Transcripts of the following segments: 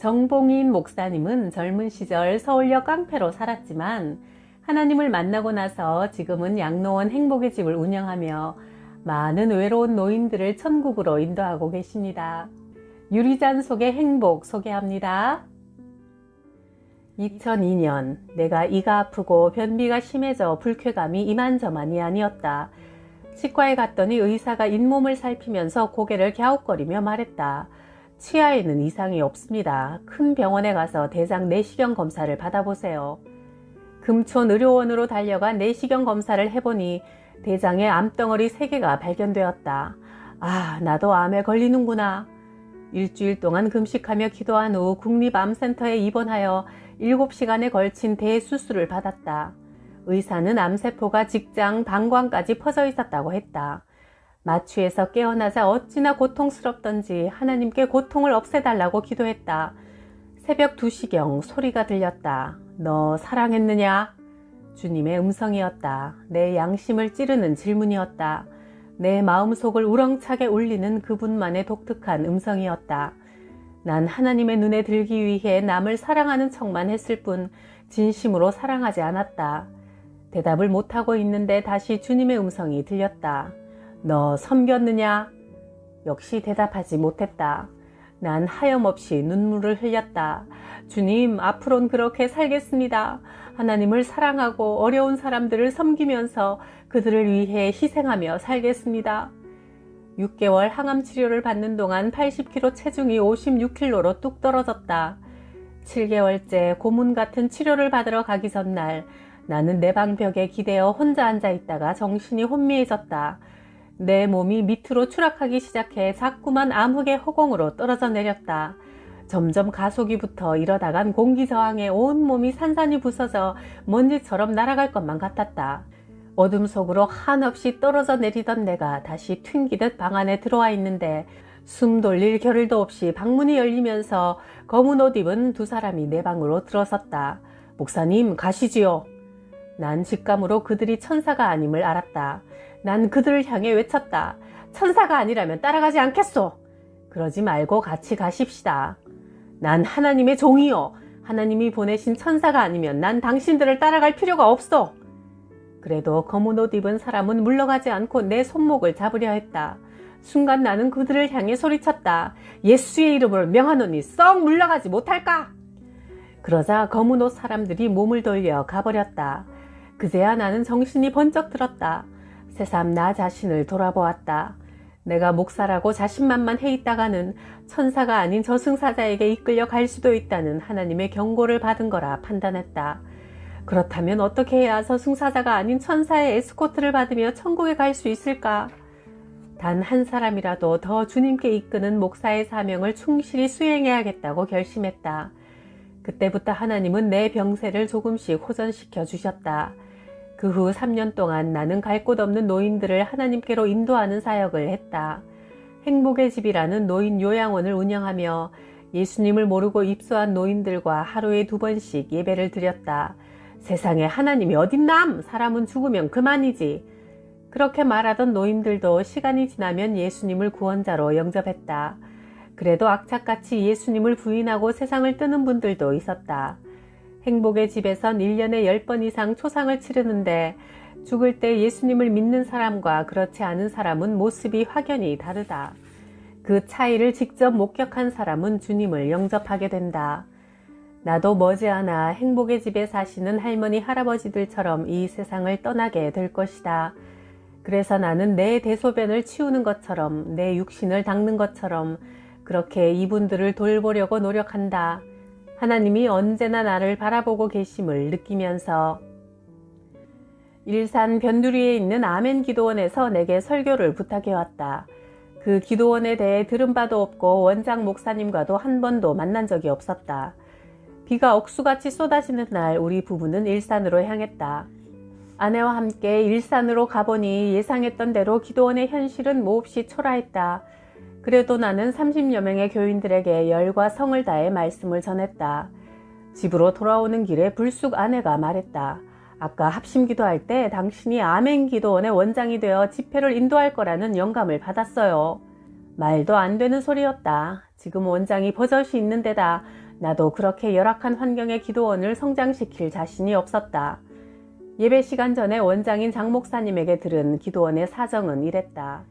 정봉인 목사님은 젊은 시절 서울역 깡패로 살았지만 하나님을 만나고 나서 지금은 양로원 행복의 집을 운영하며 많은 외로운 노인들을 천국으로 인도하고 계십니다. 유리잔 속의 행복 소개합니다. 2002년 내가 이가 아프고 변비가 심해져 불쾌감이 이만저만이 아니었다. 치과에 갔더니 의사가 잇몸을 살피면서 고개를 갸웃거리며 말했다. 치아에는 이상이 없습니다. 큰 병원에 가서 대장 내시경 검사를 받아보세요. 금촌 의료원으로 달려가 내시경 검사를 해보니 대장에 암덩어리 3개가 발견되었다. 아, 나도 암에 걸리는구나. 일주일 동안 금식하며 기도한 후 국립암센터에 입원하여 7시간에 걸친 대수술을 받았다. 의사는 암세포가 직장, 방광까지 퍼져 있었다고 했다. 마취에서 깨어나자 어찌나 고통스럽던지 하나님께 고통을 없애달라고 기도했다. 새벽 2시경 소리가 들렸다. 너 사랑했느냐? 주님의 음성이었다. 내 양심을 찌르는 질문이었다. 내 마음속을 우렁차게 울리는 그분만의 독특한 음성이었다. 난 하나님의 눈에 들기 위해 남을 사랑하는 척만 했을 뿐 진심으로 사랑하지 않았다. 대답을 못하고 있는데 다시 주님의 음성이 들렸다. 너 섬겼느냐? 역시 대답하지 못했다. 난 하염없이 눈물을 흘렸다. 주님, 앞으론 그렇게 살겠습니다. 하나님을 사랑하고 어려운 사람들을 섬기면서 그들을 위해 희생하며 살겠습니다. 6개월 항암 치료를 받는 동안 80kg 체중이 56kg로 뚝 떨어졌다. 7개월째 고문 같은 치료를 받으러 가기 전날 나는 내 방벽에 기대어 혼자 앉아 있다가 정신이 혼미해졌다. 내 몸이 밑으로 추락하기 시작해 자꾸만 암흑의 허공으로 떨어져 내렸다. 점점 가속이 붙어 이러다간 공기 저항에 온몸이 산산이 부서져 먼지처럼 날아갈 것만 같았다. 어둠 속으로 한없이 떨어져 내리던 내가 다시 튕기듯 방 안에 들어와 있는데 숨 돌릴 겨를도 없이 방문이 열리면서 검은 옷 입은 2사람이 내 방으로 들어섰다. 목사님, 가시지요. 난 직감으로 그들이 천사가 아님을 알았다. 난 그들을 향해 외쳤다. 천사가 아니라면 따라가지 않겠소. 그러지 말고 같이 가십시다. 난 하나님의 종이요. 하나님이 보내신 천사가 아니면 난 당신들을 따라갈 필요가 없소. 그래도 검은 옷 입은 사람은 물러가지 않고 내 손목을 잡으려 했다. 순간 나는 그들을 향해 소리쳤다. 예수의 이름으로 명하노니 썩 물러가지 못할까? 그러자 검은 옷 사람들이 몸을 돌려 가버렸다. 그제야 나는 정신이 번쩍 들었다. 새삼 나 자신을 돌아보았다. 내가 목사라고 자신만만해 있다가는 천사가 아닌 저승사자에게 이끌려 갈 수도 있다는 하나님의 경고를 받은 거라 판단했다. 그렇다면 어떻게 해야 저승사자가 아닌 천사의 에스코트를 받으며 천국에 갈 수 있을까? 단 한 사람이라도 더 주님께 이끄는 목사의 사명을 충실히 수행해야겠다고 결심했다. 그때부터 하나님은 내 병세를 조금씩 호전시켜 주셨다. 그 후 3년 동안 나는 갈 곳 없는 노인들을 하나님께로 인도하는 사역을 했다. 행복의 집이라는 노인 요양원을 운영하며 예수님을 모르고 입소한 노인들과 하루에 2번씩 예배를 드렸다. 세상에 하나님이 어딨남? 사람은 죽으면 그만이지. 그렇게 말하던 노인들도 시간이 지나면 예수님을 구원자로 영접했다. 그래도 악착같이 예수님을 부인하고 세상을 뜨는 분들도 있었다. 행복의 집에선 1년에 10번 이상 초상을 치르는데 죽을 때 예수님을 믿는 사람과 그렇지 않은 사람은 모습이 확연히 다르다. 그 차이를 직접 목격한 사람은 주님을 영접하게 된다. 나도 머지않아 행복의 집에 사시는 할머니 할아버지들처럼 이 세상을 떠나게 될 것이다. 그래서 나는 내 대소변을 치우는 것처럼 내 육신을 닦는 것처럼 그렇게 이분들을 돌보려고 노력한다. 하나님이 언제나 나를 바라보고 계심을 느끼면서 일산 변두리에 있는 아멘 기도원에서 내게 설교를 부탁해왔다. 그 기도원에 대해 들은 바도 없고 원장 목사님과도 한 번도 만난 적이 없었다. 비가 억수같이 쏟아지는 날 우리 부부는 일산으로 향했다. 아내와 함께 일산으로 가보니 예상했던 대로 기도원의 현실은 몹시 초라했다. 그래도 나는 30여 명의 교인들에게 열과 성을 다해 말씀을 전했다. 집으로 돌아오는 길에 불쑥 아내가 말했다. 아까 합심기도할 때 당신이 아멘 기도원의 원장이 되어 집회를 인도할 거라는 영감을 받았어요. 말도 안 되는 소리였다. 지금 원장이 버젓이 있는 데다 나도 그렇게 열악한 환경의 기도원을 성장시킬 자신이 없었다. 예배 시간 전에 원장인 장 목사님에게 들은 기도원의 사정은 이랬다.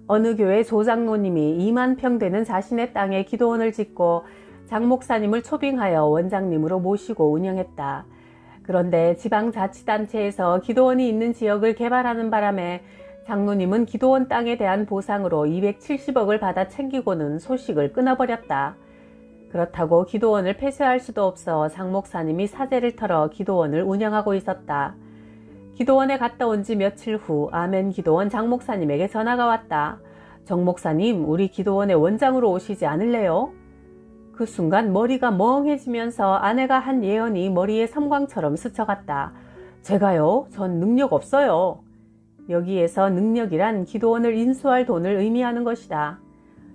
어느 교회 조장로님이 2만 평 되는 자신의 땅에 기도원을 짓고 장 목사님을 초빙하여 원장님으로 모시고 운영했다. 그런데 지방자치단체에서 기도원이 있는 지역을 개발하는 바람에 장로님은 기도원 땅에 대한 보상으로 270억을 받아 챙기고는 소식을 끊어버렸다. 그렇다고 기도원을 폐쇄할 수도 없어 장 목사님이 사재를 털어 기도원을 운영하고 있었다. 기도원에 갔다 온 지 며칠 후 아멘 기도원 장 목사님에게 전화가 왔다. 정 목사님, 우리 기도원의 원장으로 오시지 않을래요? 그 순간 머리가 멍해지면서 아내가 한 예언이 머리에 섬광처럼 스쳐갔다. 제가요? 전 능력 없어요. 여기에서 능력이란 기도원을 인수할 돈을 의미하는 것이다.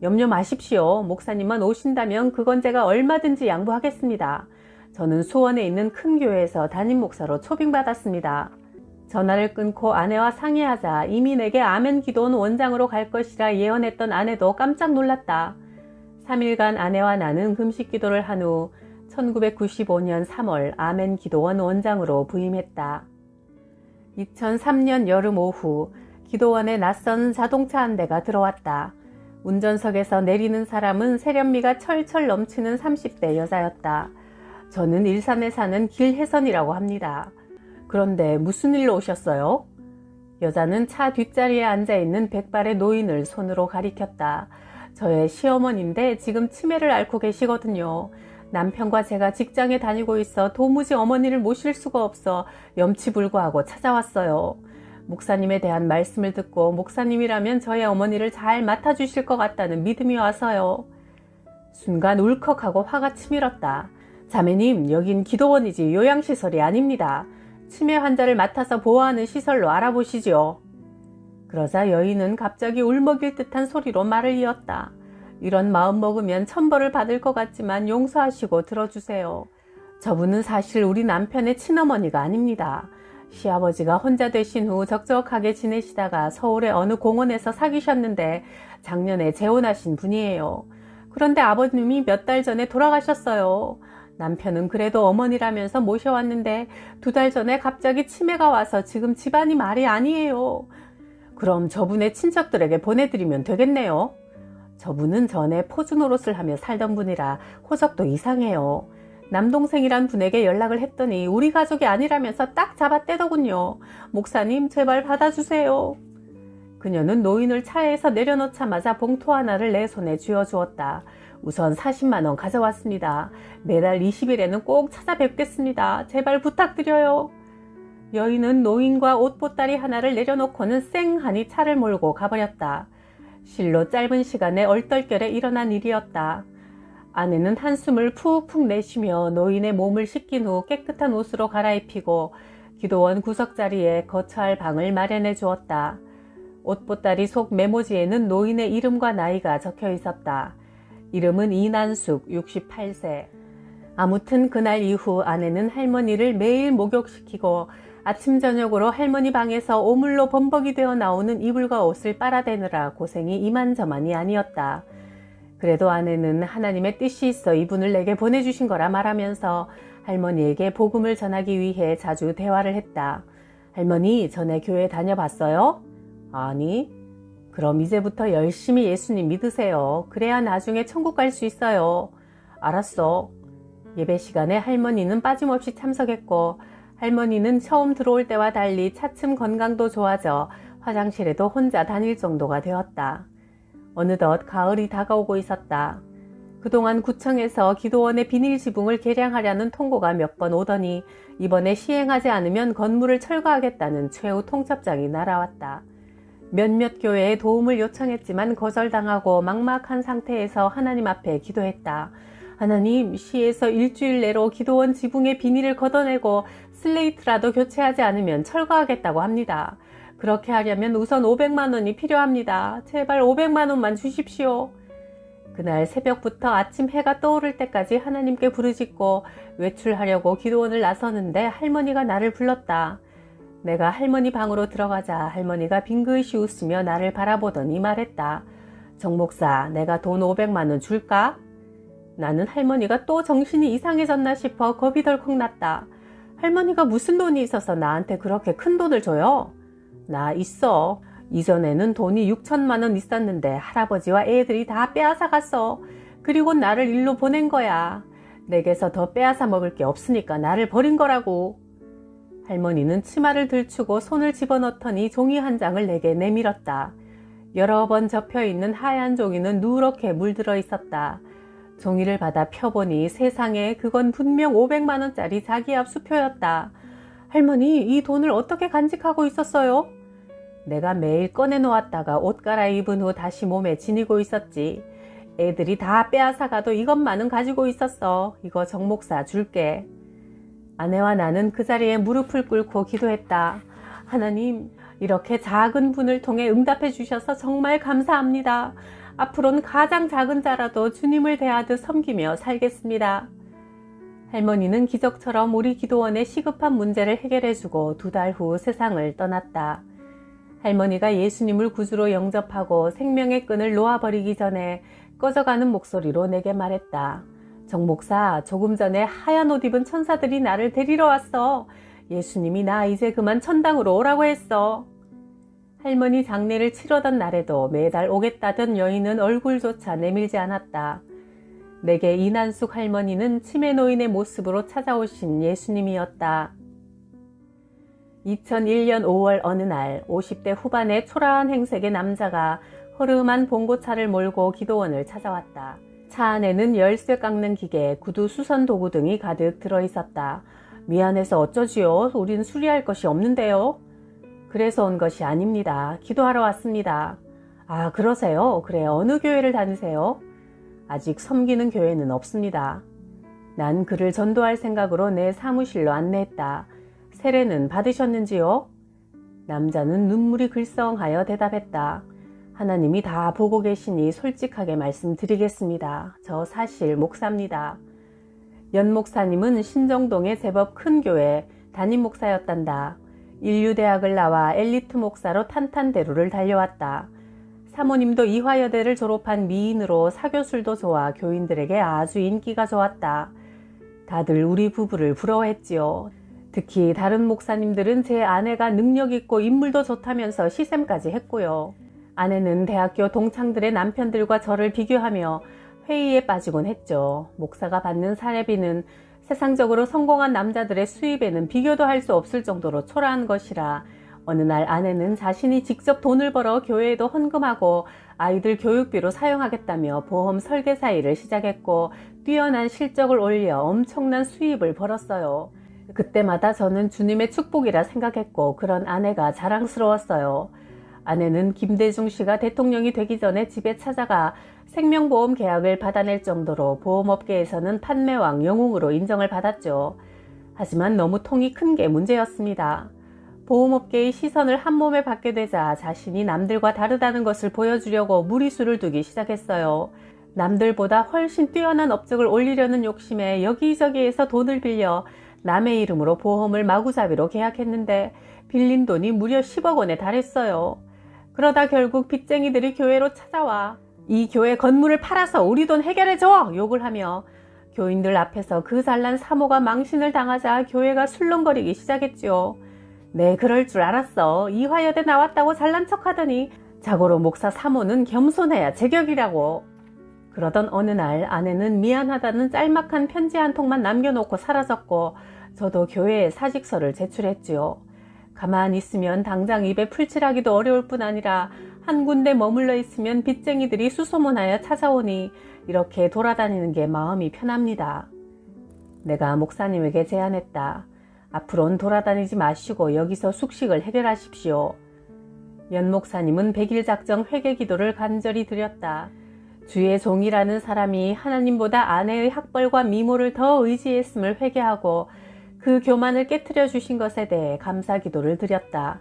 염려 마십시오. 목사님만 오신다면 그건 제가 얼마든지 양보하겠습니다. 저는 수원에 있는 큰 교회에서 담임 목사로 초빙받았습니다. 전화를 끊고 아내와 상의하자 이미 내게 아멘 기도원 원장으로 갈 것이라 예언했던 아내도 깜짝 놀랐다. 3일간 아내와 나는 금식 기도를 한 후 1995년 3월 아멘 기도원 원장으로 부임했다. 2003년 여름 오후 기도원에 낯선 자동차 한 대가 들어왔다. 운전석에서 내리는 사람은 세련미가 철철 넘치는 30대 여자였다. 저는 일산에 사는 길혜선이라고 합니다. 그런데 무슨 일로 오셨어요? 여자는 차 뒷자리에 앉아있는 백발의 노인을 손으로 가리켰다. 저의 시어머니인데 지금 치매를 앓고 계시거든요. 남편과 제가 직장에 다니고 있어 도무지 어머니를 모실 수가 없어 염치불구하고 찾아왔어요. 목사님에 대한 말씀을 듣고 목사님이라면 저의 어머니를 잘 맡아주실 것 같다는 믿음이 와서요. 순간 울컥하고 화가 치밀었다. 자매님, 여긴 기도원이지 요양시설이 아닙니다. 치매 환자를 맡아서 보호하는 시설로 알아보시지요. 그러자 여인은 갑자기 울먹일 듯한 소리로 말을 이었다. 이런 마음 먹으면 천벌을 받을 것 같지만 용서하시고 들어주세요. 저분은 사실 우리 남편의 친어머니가 아닙니다. 시아버지가 혼자 되신 후 적적하게 지내시다가 서울의 어느 공원에서 사귀셨는데 작년에 재혼하신 분이에요. 그런데 아버님이 몇 달 전에 돌아가셨어요. 남편은 그래도 어머니라면서 모셔왔는데 2달 전에 갑자기 치매가 와서 지금 집안이 말이 아니에요. 그럼 저분의 친척들에게 보내드리면 되겠네요. 저분은 전에 포주 노릇을 하며 살던 분이라 호적도 이상해요. 남동생이란 분에게 연락을 했더니 우리 가족이 아니라면서 딱 잡아떼더군요. 목사님, 제발 받아주세요. 그녀는 노인을 차에서 내려놓자마자 봉투 하나를 내 손에 쥐어주었다. 우선 40만 원 가져왔습니다. 매달 20일에는 꼭 찾아뵙겠습니다. 제발 부탁드려요. 여인은 노인과 옷보따리 하나를 내려놓고는 쌩하니 차를 몰고 가버렸다. 실로 짧은 시간에 얼떨결에 일어난 일이었다. 아내는 한숨을 푹푹 내쉬며 노인의 몸을 씻긴 후 깨끗한 옷으로 갈아입히고 기도원 구석자리에 거처할 방을 마련해 주었다. 옷보따리 속 메모지에는 노인의 이름과 나이가 적혀 있었다. 이름은 이난숙 68세. 아무튼 그날 이후 아내는 할머니를 매일 목욕시키고 아침 저녁으로 할머니 방에서 오물로 범벅이 되어 나오는 이불과 옷을 빨아대느라 고생이 이만저만이 아니었다. 그래도 아내는 하나님의 뜻이 있어 이분을 내게 보내주신 거라 말하면서 할머니에게 복음을 전하기 위해 자주 대화를 했다. 할머니, 전에 교회 다녀봤어요? 아니. 그럼 이제부터 열심히 예수님 믿으세요. 그래야 나중에 천국 갈 수 있어요. 알았어. 예배 시간에 할머니는 빠짐없이 참석했고 할머니는 처음 들어올 때와 달리 차츰 건강도 좋아져 화장실에도 혼자 다닐 정도가 되었다. 어느덧 가을이 다가오고 있었다. 그동안 구청에서 기도원의 비닐 지붕을 개량하려는 통고가 몇 번 오더니 이번에 시행하지 않으면 건물을 철거하겠다는 최후 통첩장이 날아왔다. 몇몇 교회에 도움을 요청했지만 거절당하고 막막한 상태에서 하나님 앞에 기도했다. 하나님, 시에서 일주일 내로 기도원 지붕의 비닐을 걷어내고 슬레이트라도 교체하지 않으면 철거하겠다고 합니다. 그렇게 하려면 우선 500만 원이 필요합니다. 제발 500만 원만 주십시오. 그날 새벽부터 아침 해가 떠오를 때까지 하나님께 부르짖고 외출하려고 기도원을 나서는데 할머니가 나를 불렀다. 내가 할머니 방으로 들어가자 할머니가 빙긋이 웃으며 나를 바라보더니 말했다. 정 목사, 내가 돈 500만 원 줄까? 나는 할머니가 또 정신이 이상해졌나 싶어 겁이 덜컥 났다. 할머니가 무슨 돈이 있어서 나한테 그렇게 큰 돈을 줘요? 나 있어. 이전에는 돈이 6천만 원 있었는데 할아버지와 애들이 다 빼앗아 갔어. 그리고 나를 일로 보낸 거야. 내게서 더 빼앗아 먹을 게 없으니까 나를 버린 거라고. 할머니는 치마를 들추고 손을 집어넣더니 종이 한 장을 내게 내밀었다. 여러 번 접혀있는 하얀 종이는 누렇게 물들어 있었다. 종이를 받아 펴보니 세상에 그건 분명 500만 원짜리 자기압 수표였다. 할머니, 이 돈을 어떻게 간직하고 있었어요? 내가 매일 꺼내놓았다가 옷 갈아입은 후 다시 몸에 지니고 있었지. 애들이 다 빼앗아가도 이것만은 가지고 있었어. 이거 정 목사 줄게. 아내와 나는 그 자리에 무릎을 꿇고 기도했다. 하나님, 이렇게 작은 분을 통해 응답해 주셔서 정말 감사합니다. 앞으로는 가장 작은 자라도 주님을 대하듯 섬기며 살겠습니다. 할머니는 기적처럼 우리 기도원의 시급한 문제를 해결해주고 2달 후 세상을 떠났다. 할머니가 예수님을 구주로 영접하고 생명의 끈을 놓아버리기 전에 꺼져가는 목소리로 내게 말했다. 정 목사, 조금 전에 하얀 옷 입은 천사들이 나를 데리러 왔어. 예수님이 나 이제 그만 천당으로 오라고 했어. 할머니 장례를 치러던 날에도 매달 오겠다던 여인은 얼굴조차 내밀지 않았다. 내게 이난숙 할머니는 치매 노인의 모습으로 찾아오신 예수님이었다. 2001년 5월 어느 날 50대 후반의 초라한 행색의 남자가 허름한 봉고차를 몰고 기도원을 찾아왔다. 차 안에는 열쇠 깎는 기계, 구두 수선 도구 등이 가득 들어있었다. 미안해서 어쩌지요? 우린 수리할 것이 없는데요. 그래서 온 것이 아닙니다. 기도하러 왔습니다. 아, 그러세요? 그래, 어느 교회를 다니세요? 아직 섬기는 교회는 없습니다. 난 그를 전도할 생각으로 내 사무실로 안내했다. 세례는 받으셨는지요? 남자는 눈물이 글썽하여 대답했다. 하나님이 다 보고 계시니 솔직하게 말씀드리겠습니다. 저 사실 목사입니다. 연 목사님은 신정동의 제법 큰 교회 담임 목사였단다. 인류대학을 나와 엘리트 목사로 탄탄대로를 달려왔다. 사모님도 이화여대를 졸업한 미인으로 사교술도 좋아 교인들에게 아주 인기가 좋았다. 다들 우리 부부를 부러워했지요. 특히 다른 목사님들은 제 아내가 능력 있고 인물도 좋다면서 시샘까지 했고요. 아내는 대학교 동창들의 남편들과 저를 비교하며 회의에 빠지곤 했죠. 목사가 받는 사례비는 세상적으로 성공한 남자들의 수입에는 비교도 할 수 없을 정도로 초라한 것이라 어느 날 아내는 자신이 직접 돈을 벌어 교회에도 헌금하고 아이들 교육비로 사용하겠다며 보험 설계사 일을 시작했고 뛰어난 실적을 올려 엄청난 수입을 벌었어요. 그때마다 저는 주님의 축복이라 생각했고 그런 아내가 자랑스러웠어요. 아내는 김대중 씨가 대통령이 되기 전에 집에 찾아가 생명보험 계약을 받아낼 정도로 보험업계에서는 판매왕 영웅으로 인정을 받았죠. 하지만 너무 통이 큰 게 문제였습니다. 보험업계의 시선을 한 몸에 받게 되자 자신이 남들과 다르다는 것을 보여주려고 무리수를 두기 시작했어요. 남들보다 훨씬 뛰어난 업적을 올리려는 욕심에 여기저기에서 돈을 빌려 남의 이름으로 보험을 마구잡이로 계약했는데 빌린 돈이 무려 10억 원에 달했어요. 그러다 결국 빚쟁이들이 교회로 찾아와 이 교회 건물을 팔아서 우리 돈 해결해줘! 욕을 하며 교인들 앞에서 그 잘난 사모가 망신을 당하자 교회가 술렁거리기 시작했죠. 네, 그럴 줄 알았어. 이화여대 나왔다고 잘난 척하더니 자고로 목사 사모는 겸손해야 제격이라고. 그러던 어느 날 아내는 미안하다는 짤막한 편지 한 통만 남겨놓고 사라졌고 저도 교회에 사직서를 제출했지요. 가만히 있으면 당장 입에 풀칠하기도 어려울 뿐 아니라 한 군데 머물러 있으면 빚쟁이들이 수소문하여 찾아오니 이렇게 돌아다니는 게 마음이 편합니다. 내가 목사님에게 제안했다. 앞으로는 돌아다니지 마시고 여기서 숙식을 해결하십시오. 연 목사님은 100일 작정 회개 기도를 간절히 드렸다. 주의 종이라는 사람이 하나님보다 아내의 학벌과 미모를 더 의지했음을 회개하고 그 교만을 깨트려 주신 것에 대해 감사 기도를 드렸다.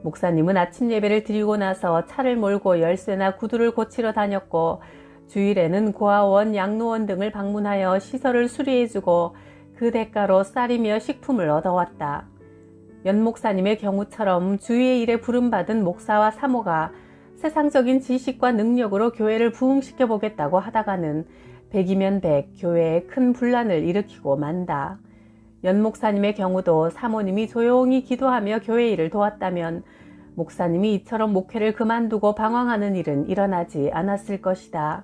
목사님은 아침 예배를 드리고 나서 차를 몰고 열쇠나 구두를 고치러 다녔고 주일에는 고아원, 양로원 등을 방문하여 시설을 수리해주고 그 대가로 쌀이며 식품을 얻어왔다. 연 목사님의 경우처럼 주의 일에 부름받은 목사와 사모가 세상적인 지식과 능력으로 교회를 부흥시켜 보겠다고 하다가는 백이면 백, 교회에 큰 분란을 일으키고 만다. 연 목사님의 경우도 사모님이 조용히 기도하며 교회 일을 도왔다면 목사님이 이처럼 목회를 그만두고 방황하는 일은 일어나지 않았을 것이다.